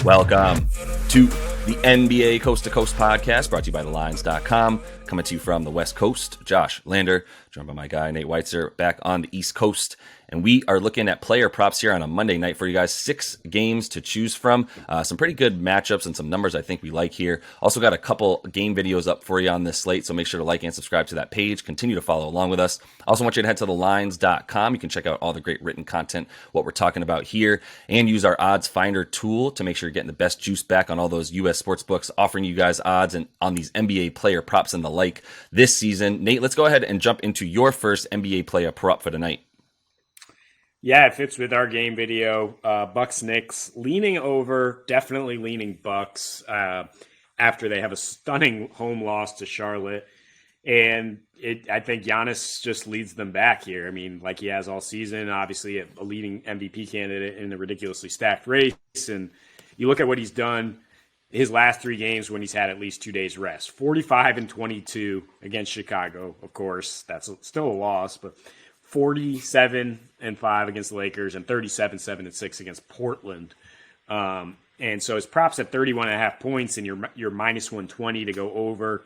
Welcome to the NBA Coast to Coast podcast, brought to you by thelines.com. Coming to you from the West Coast, Josh Lander, joined by my guy Nate Weitzer, back on the East Coast. And we are looking at player props here on a Monday night for you guys. 6 games to choose from. Some pretty good matchups and some numbers I think we like here. Also got a couple game videos up for you on this slate, so make sure to like and subscribe to that page. Continue to follow along with us. Also want you to head to thelines.com. You can check out all the great written content, what we're talking about here, and use our odds finder tool to make sure you're getting the best juice back on all those U.S. sports books, offering you guys odds and on these NBA player props and the like this season. Nate, let's go ahead and jump into your first NBA player prop for tonight. Yeah, it fits with our game video. Bucks Knicks leaning over, definitely leaning Bucks after they have a stunning home loss to Charlotte. And I think Giannis just leads them back here. I mean, like he has all season, obviously a leading MVP candidate in a ridiculously stacked race. And you look at what he's done his last 3 games when he's had at least 2 days rest. 45 and 22 against Chicago, of course. That's still a loss, but 47 and 5 against the Lakers and 37, 7 and 6 against Portland. And so his props at 31.5 points and you're minus 120 to go over.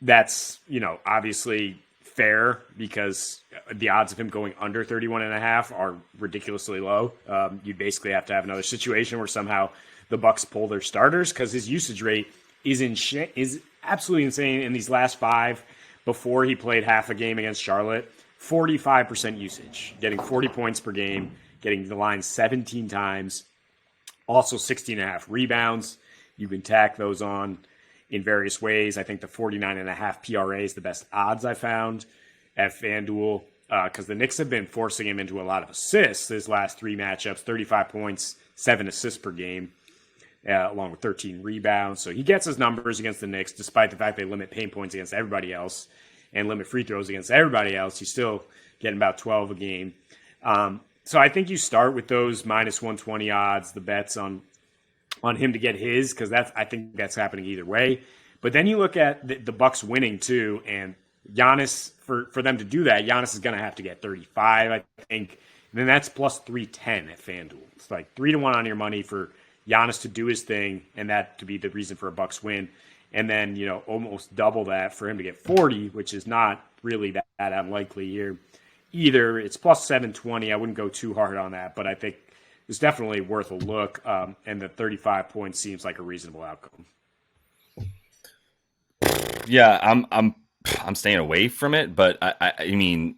That's, obviously fair because the odds of him going under 31.5 are ridiculously low. You basically have to have another situation where somehow the Bucks pull their starters because his usage rate is absolutely insane in these last 5 before he played half a game against Charlotte. 45% usage, getting 40 points per game, getting the line 17 times, also 16.5 rebounds. You can tack those on in various ways. I think the 49.5 PRA is the best odds I found at FanDuel because the Knicks have been forcing him into a lot of assists his last 3 matchups, 35 points, 7 assists per game, along with 13 rebounds. So he gets his numbers against the Knicks, despite the fact they limit paint points against everybody else and limit free throws against everybody else. He's still getting about 12 a game. So I think you start with those minus 120 odds, the bets on him to get his, because I think that's happening either way. But then you look at the Bucks winning too, and Giannis, for them to do that, Giannis is going to have to get 35, I think. And then that's plus 310 at FanDuel. It's like 3-1 on your money for Giannis to do his thing, and that to be the reason for a Bucks win. And then, almost double that for him to get 40, which is not really that unlikely here either. It's plus 720. I wouldn't go too hard on that, but I think it's definitely worth a look. And the 35 points seems like a reasonable outcome. Yeah, I'm staying away from it, but I mean,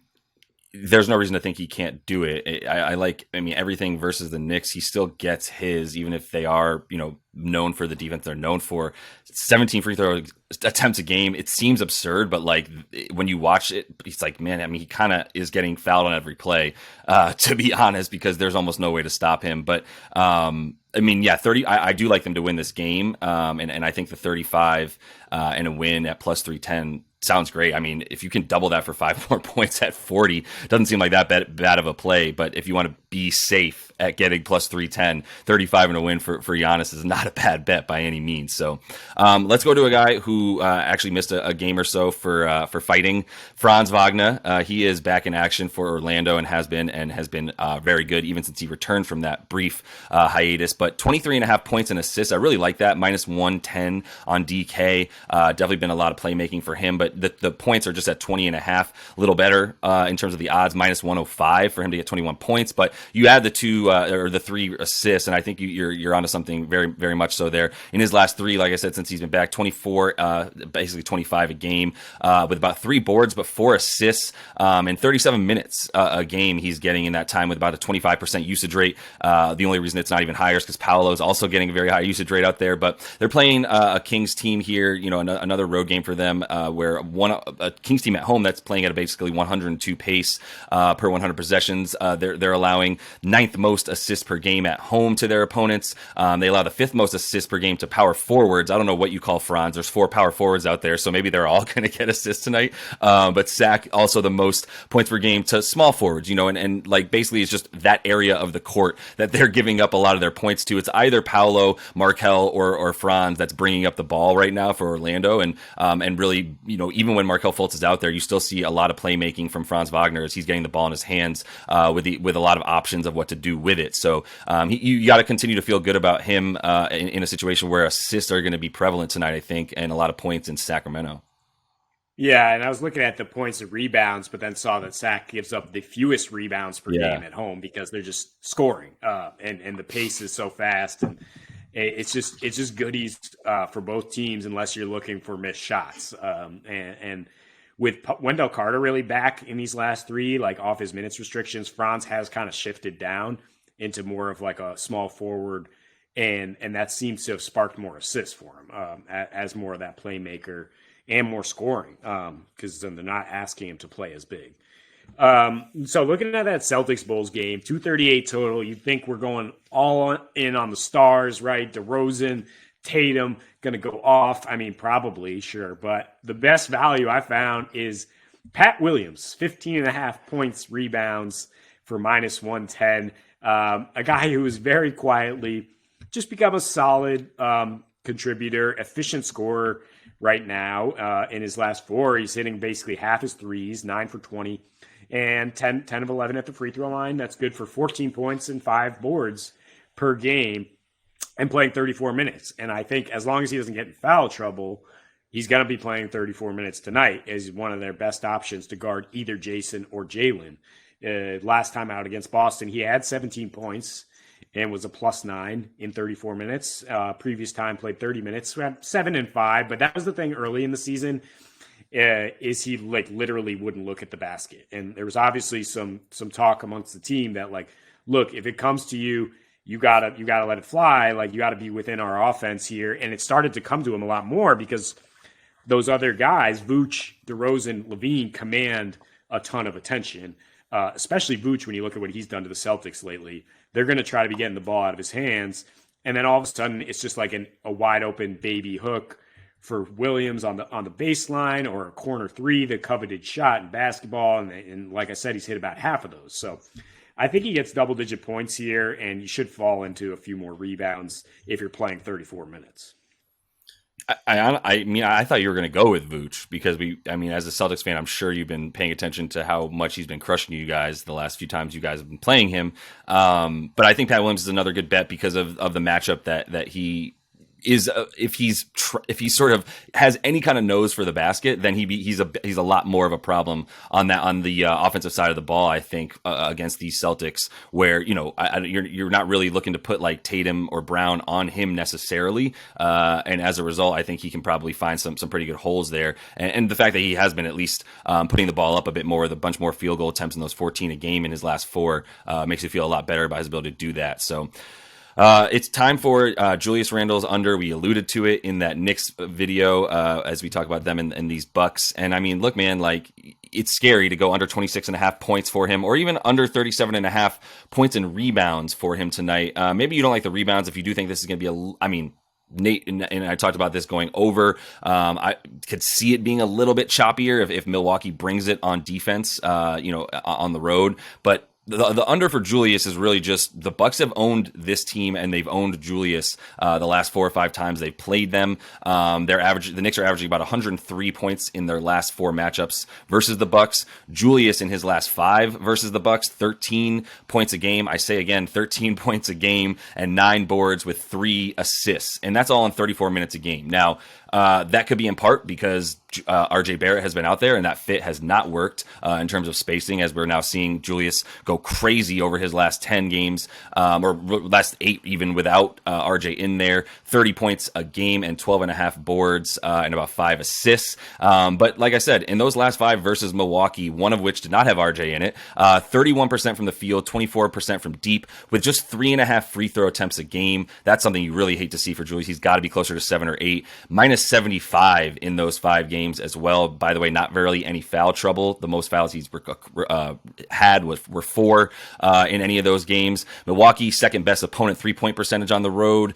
there's no reason to think he can't do it. I mean, everything versus the Knicks, he still gets his, even if they are, known for the defense they're known for. 17 free throw attempts a game. It seems absurd, but like when you watch it, it's like, man, I mean, he kind of is getting fouled on every play, to be honest, because there's almost no way to stop him. But I mean, yeah, 30. I do like them to win this game, and I think the 35 and a win at plus 310 sounds great. I mean, if you can double that for 5 more points at 40, doesn't seem like that bad of a play. But if you want to be safe at getting plus 310, 35 and a win for Giannis is not a bad bet by any means. So let's go to a guy who actually missed a game or so for fighting. Franz Wagner. He is back in action for Orlando and has been very good even since he returned from that brief hiatus. But 23.5 points and assists. I really like that. Minus 110 on DK. Definitely been a lot of playmaking for him, but the points are just at 20.5, a little better in terms of the odds. Minus 105 for him to get 21 points. But you add the 2 or the 3 assists, and I think you're onto something very, very much so there. In his last 3, like I said, since he's been back, 24, basically 25 a game, with about 3 boards, but 4 assists, and 37 minutes a game he's getting in that time with about a 25% usage rate. The only reason it's not even higher is because Paolo is also getting a very high usage rate out there. But they're playing a Kings team here, another road game for them, where a Kings team at home that's playing at a basically 102 pace per 100 possessions. They're allowing 9th most assists per game at home to their opponents. They allow the 5th most assists per game to power forwards. I don't know what you call Franz. There's 4 power forwards out there, so maybe they're all going to get assists tonight. But Sack also the most points per game to small forwards, and like basically it's just that area of the court that they're giving up a lot of their points to. It's either Paolo, Markelle, or Franz that's bringing up the ball right now for Orlando, and really, even when Markelle Fultz is out there, you still see a lot of playmaking from Franz Wagner as he's getting the ball in his hands with a lot of options of what to do with it. So you got to continue to feel good about him in a situation where assists are going to be prevalent tonight, I think, and a lot of points in Sacramento. Yeah, and I was looking at the points and rebounds, but then saw that Sac gives up the fewest rebounds per Yeah. game at home because they're just scoring, and the pace is so fast, and it's just goodies for both teams unless you're looking for missed shots. And with Wendell Carter really back in these last three, like off his minutes restrictions, Franz has kind of shifted down into more of like a small forward, and that seems to have sparked more assists for him as more of that playmaker and more scoring because then they're not asking him to play as big. So looking at that Celtics Bulls game, 238 total, you'd think we're going all in on the stars, right? DeRozan, Tatum, going to go off. I mean, probably, sure. But the best value I found is Pat Williams, 15 and a half points, rebounds for minus 110. A guy who is very quietly just become a solid contributor, efficient scorer right now. In his last four, he's hitting basically half his threes, 9 for 20, and 10 of 11 at the free throw line. That's good for 14 points and 5 boards per game and playing 34 minutes. And I think as long as he doesn't get in foul trouble, he's going to be playing 34 minutes tonight as one of their best options to guard either Jason or Jalen. Last time out against Boston, he had 17 points and was a +9 in 34 minutes. Previous time played 30 minutes, 7 and 5. But that was the thing early in the season, is he like literally wouldn't look at the basket. And there was obviously some talk amongst the team that like, look, if it comes to you, you gotta let it fly. Like you gotta be within our offense here. And it started to come to him a lot more because those other guys, Vooch, DeRozan, Levine, command a ton of attention. Especially Vooch when you look at what he's done to the Celtics lately. They're going to try to be getting the ball out of his hands. And then all of a sudden, it's just like a wide open baby hook for Williams on the baseline or a corner three, the coveted shot in basketball. And like I said, he's hit about half of those. So I think he gets double-digit points here, and you should fall into a few more rebounds if you're playing 34 minutes. I mean, I thought you were going to go with Vooch because as a Celtics fan, I'm sure you've been paying attention to how much he's been crushing you guys the last few times you guys have been playing him. But I think Pat Williams is another good bet because of the matchup that he is. If he's sort of has any kind of nose for the basket, then he's a lot more of a problem on the offensive side of the ball. I think against these Celtics, where you're not really looking to put like Tatum or Brown on him necessarily, and as a result, I think he can probably find some pretty good holes there. And the fact that he has been at least putting the ball up a bit more, with a bunch more field goal attempts in those 14 a game in his last 4, makes you feel a lot better about his ability to do that. So. It's time for Julius Randle's under. We alluded to it in that Knicks video as we talk about them and these Bucks. And I mean, look, man, like it's scary to go under 26.5 points for him, or even under 37.5 points and rebounds for him tonight. Maybe you don't like the rebounds if you do think this is going to be Nate and I talked about this going over. I could see it being a little bit choppier if Milwaukee brings it on defense, on the road, but. The under for Julius is really just the Bucks have owned this team and they've owned Julius the last 4 or 5 times they've played them. The Knicks are averaging about 103 points in their last 4 matchups versus the Bucks. Julius in his last 5 versus the Bucks, 13 points a game. I say again, 13 points a game and 9 boards with 3 assists, and that's all in 34 minutes a game. Now. That could be in part because RJ Barrett has been out there and that fit has not worked in terms of spacing, as we're now seeing Julius go crazy over his last 10 games, or last 8 even without RJ in there. 30 points a game and 12.5 boards and about 5 assists. But like I said, in those last 5 versus Milwaukee, one of which did not have RJ in it, 31% from the field, 24% from deep, with just 3.5 free throw attempts a game. That's something you really hate to see for Julius. He's got to be closer to 7 or 8. Minus 75 in those 5 games as well. By the way, not barely any foul trouble. The most fouls he's had were 4 in any of those games. Milwaukee, second best opponent 3-point percentage on the road.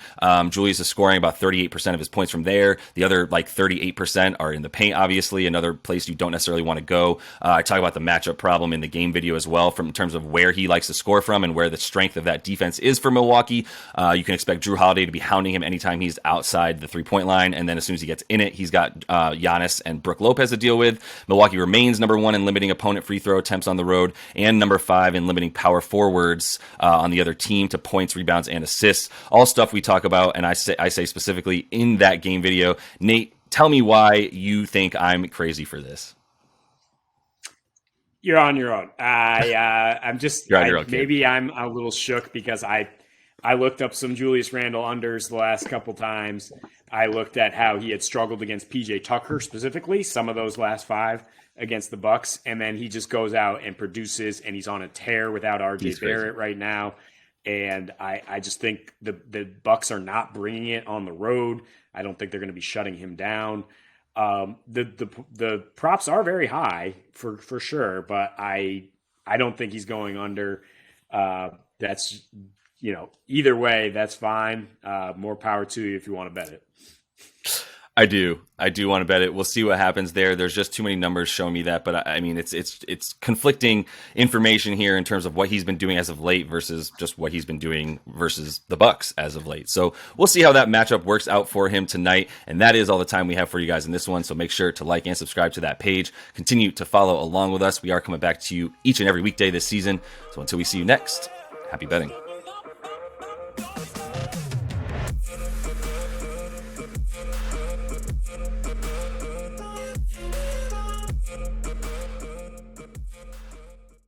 Julius is scoring about 38% of his points from there. The other 38% are in the paint, obviously, another place you don't necessarily want to go. I talk about the matchup problem in the game video as well, from in terms of where he likes to score from and where the strength of that defense is for Milwaukee. You can expect Drew Holiday to be hounding him anytime he's outside the 3-point line, and then as soon as he gets in it, he's got Giannis and Brook Lopez to deal with. Milwaukee remains number 1 in limiting opponent free throw attempts on the road and number 5 been limiting power forwards on the other team to points, rebounds, and assists. All stuff we talk about, and I say specifically in that game video. Nate, tell me why you think I'm crazy for this. You're on your own. I'm just maybe I'm a little shook because I looked up some Julius Randle unders the last couple times. I looked at how he had struggled against PJ Tucker specifically, some of those last 5 against the Bucks, and then he just goes out and produces, and he's on a tear without RJ Barrett right now. And I just think the Bucks are not bringing it on the road. I don't think they're going to be shutting him down. The props are very high for sure, but I don't think he's going under. That's, either way, that's fine. More power to you if you want to bet it. I do want to bet it. We'll see what happens there. There's just too many numbers showing me that, but I mean, it's conflicting information here in terms of what he's been doing as of late versus just what he's been doing versus the Bucks as of late. So we'll see how that matchup works out for him tonight. And that is all the time we have for you guys in this one. So make sure to like and subscribe to that page. Continue to follow along with us. We are coming back to you each and every weekday this season. So until we see you next, happy betting.